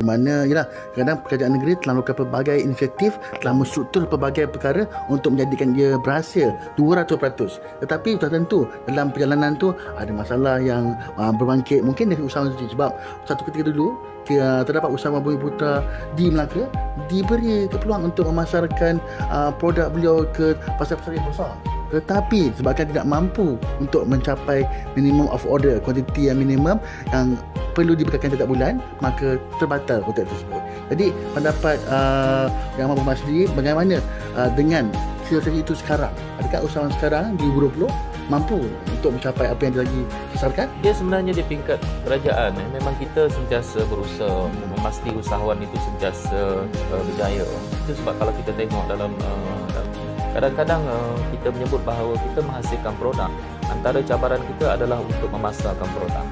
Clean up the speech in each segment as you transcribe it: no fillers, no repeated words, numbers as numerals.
di mana yalah kadang kerajaan negeri telah melakukan pelbagai inisiatif, telah menstruktur pelbagai perkara untuk menjadikan dia berhasil 200%. Tetapi sudah tentu dalam perjalanan tu ada masalah yang berbangkit mungkin dari usahawan sendiri. Sebab satu ketika dulu terdapat usahawan Bumi Putra di Melaka diberi peluang untuk memasarkan produk beliau ke pasar-pasar yang besar, tetapi sebabkan tidak mampu untuk mencapai minimum of order, kuantiti yang minimum yang perlu diberikan setiap bulan, maka terbatal kontrak tersebut. Jadi pendapat Yang Maha sendiri bagaimana dengan situasi itu sekarang? Adakah usahawan sekarang di 2020 mampu untuk mencapai apa yang dia lagi sasarkan? Dia sebenarnya di peringkat kerajaan memang kita sentiasa berusaha memastikan usahawan itu sentiasa berjaya. Itu sebab kalau kita tengok dalam kadang-kadang kita menyebut bahawa kita menghasilkan produk, antara cabaran kita adalah untuk memasarkan produk.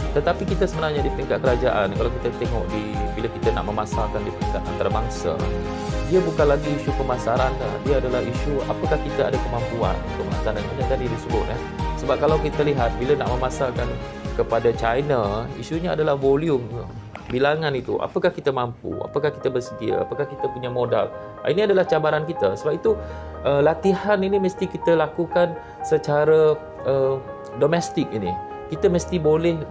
Tetapi kita sebenarnya di peringkat kerajaan, kalau kita tengok bila kita nak memasarkan di peringkat antarabangsa, dia bukan lagi isu pemasaran, dia adalah isu apakah kita ada kemampuan untuk melaksanakan yang tadi disebut. Sebab kalau kita lihat bila nak memasarkan kepada China, isunya adalah volume, bilangan itu, apakah kita mampu, apakah kita bersedia, apakah kita punya modal. Ini adalah cabaran kita. Sebab itu latihan ini mesti kita lakukan secara domestik ini. Kita mesti boleh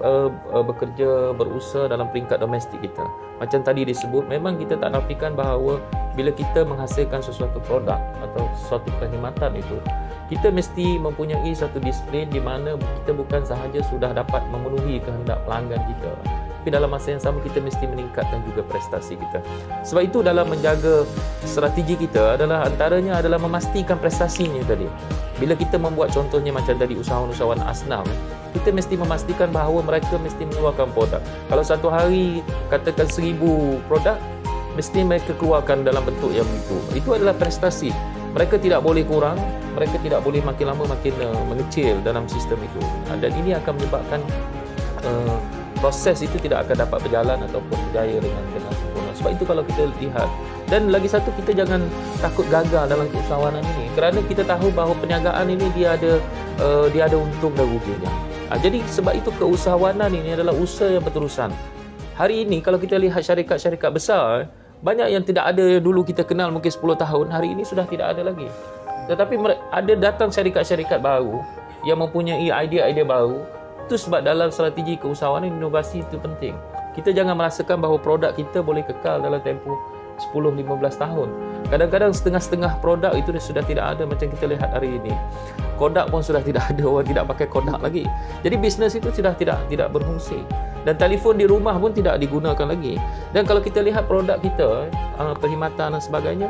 bekerja, berusaha dalam peringkat domestik kita. Macam tadi disebut, memang kita tak nafikan bahawa bila kita menghasilkan sesuatu produk atau sesuatu perkhidmatan itu, kita mesti mempunyai satu disiplin di mana kita bukan sahaja sudah dapat memenuhi kehendak pelanggan kita, tapi dalam masa yang sama kita mesti meningkatkan juga prestasi kita. Sebab itu dalam menjaga strategi kita adalah antaranya adalah memastikan prestasinya tadi. Bila kita membuat contohnya macam tadi usahawan-usahawan asnaf, kita mesti memastikan bahawa mereka mesti mengeluarkan produk. Kalau satu hari katakan 1000 produk, mesti mereka keluarkan dalam bentuk yang begitu. Itu adalah prestasi. Mereka tidak boleh kurang, mereka tidak boleh makin lama makin mengecil dalam sistem itu. Dan ini akan menyebabkan proses itu tidak akan dapat berjalan ataupun berjaya dengan sempurna. Sebab itu kalau kita lihat, dan lagi satu, kita jangan takut gagal dalam keusahawanan ini, kerana kita tahu bahawa perniagaan ini dia ada untung dan ruginya. Jadi sebab itu keusahawanan ini adalah usaha yang berterusan. Hari ini kalau kita lihat syarikat-syarikat besar, banyak yang tidak ada dulu kita kenal mungkin 10 tahun, hari ini sudah tidak ada lagi. Tetapi ada datang syarikat-syarikat baru yang mempunyai idea-idea baru. Itu sebab dalam strategi keusahawanan, inovasi itu penting. Kita jangan merasakan bahawa produk kita boleh kekal dalam tempoh 10-15 tahun. Kadang-kadang setengah-setengah produk itu sudah tidak ada, macam kita lihat hari ini. Kodak pun sudah tidak ada, orang tidak pakai kodak lagi. Jadi bisnes itu sudah tidak berfungsi. Dan telefon di rumah pun tidak digunakan lagi. Dan kalau kita lihat produk kita, perkhidmatan dan sebagainya,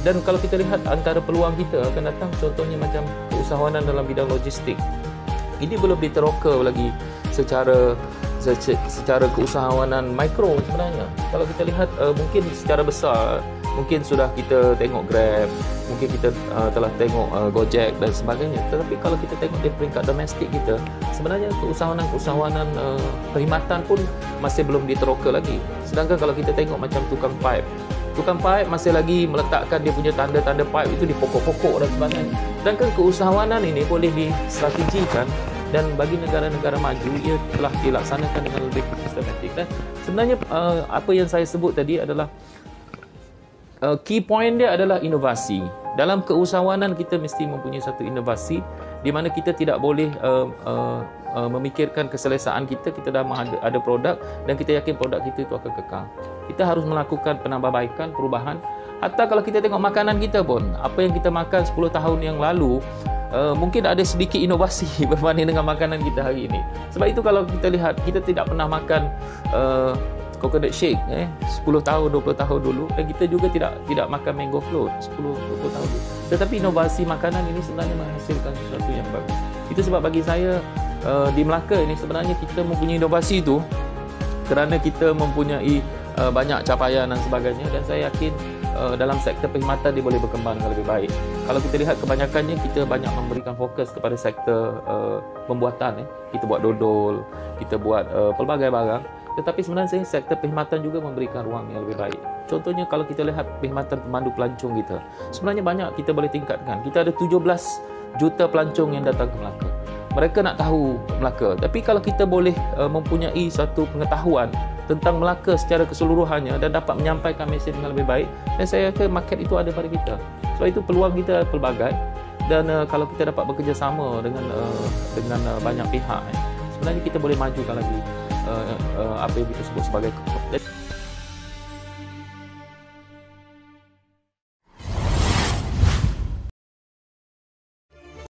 dan kalau kita lihat antara peluang kita akan datang, contohnya macam keusahawanan dalam bidang logistik. Ini belum diteroka lagi secara keusahawanan mikro sebenarnya. Kalau kita lihat mungkin secara besar, mungkin sudah kita tengok Grab, mungkin kita telah tengok Gojek dan sebagainya. Tetapi kalau kita tengok di peringkat domestik kita, sebenarnya keusahawanan perkhidmatan pun masih belum diteroka lagi. Sedangkan kalau kita tengok macam tukang pipe masih lagi meletakkan dia punya tanda-tanda pipe itu di pokok-pokok dan sebagainya. Sedangkan keusahawanan ini boleh distrategikan, dan bagi negara-negara maju ia telah dilaksanakan dengan lebih sistematik. Dan sebenarnya apa yang saya sebut tadi adalah key point dia adalah inovasi. Dalam keusahawanan kita mesti mempunyai satu inovasi di mana kita tidak boleh memikirkan keselesaan kita dah ada produk dan kita yakin produk kita itu akan kekal. Kita harus melakukan penambahbaikan, perubahan. Hatta kalau kita tengok makanan kita pun, apa yang kita makan 10 tahun yang lalu, mungkin ada sedikit inovasi berbanding dengan makanan kita hari ini. Sebab itu kalau kita lihat, kita tidak pernah makan coconut shake 10 tahun, 20 tahun dulu, dan kita juga tidak makan mango float 10-20 tahun dulu. Tetapi inovasi makanan ini sebenarnya menghasilkan sesuatu yang bagus. Itu sebab bagi saya di Melaka ini sebenarnya kita mempunyai inovasi itu kerana kita mempunyai banyak capaian dan sebagainya, dan saya yakin dalam sektor perkhidmatan dia boleh berkembang dengan lebih baik. Kalau kita lihat kebanyakannya kita banyak memberikan fokus kepada sektor pembuatan. Kita buat dodol, kita buat pelbagai barang. Tetapi sebenarnya sektor perkhidmatan juga memberikan ruang yang lebih baik. Contohnya kalau kita lihat perkhidmatan pemandu pelancong kita, sebenarnya banyak kita boleh tingkatkan. Kita ada 17 juta pelancong yang datang ke Melaka. mereka nak tahu Melaka. Tapi kalau kita boleh mempunyai satu pengetahuan tentang Melaka secara keseluruhannya dan dapat menyampaikan mesej dengan lebih baik, dan saya rasa market itu ada pada kita. Sebab itu peluang kita pelbagai, dan kalau kita dapat bekerjasama dengan banyak pihak, sebenarnya kita boleh majukan lagi apa yang kita sebut sebagai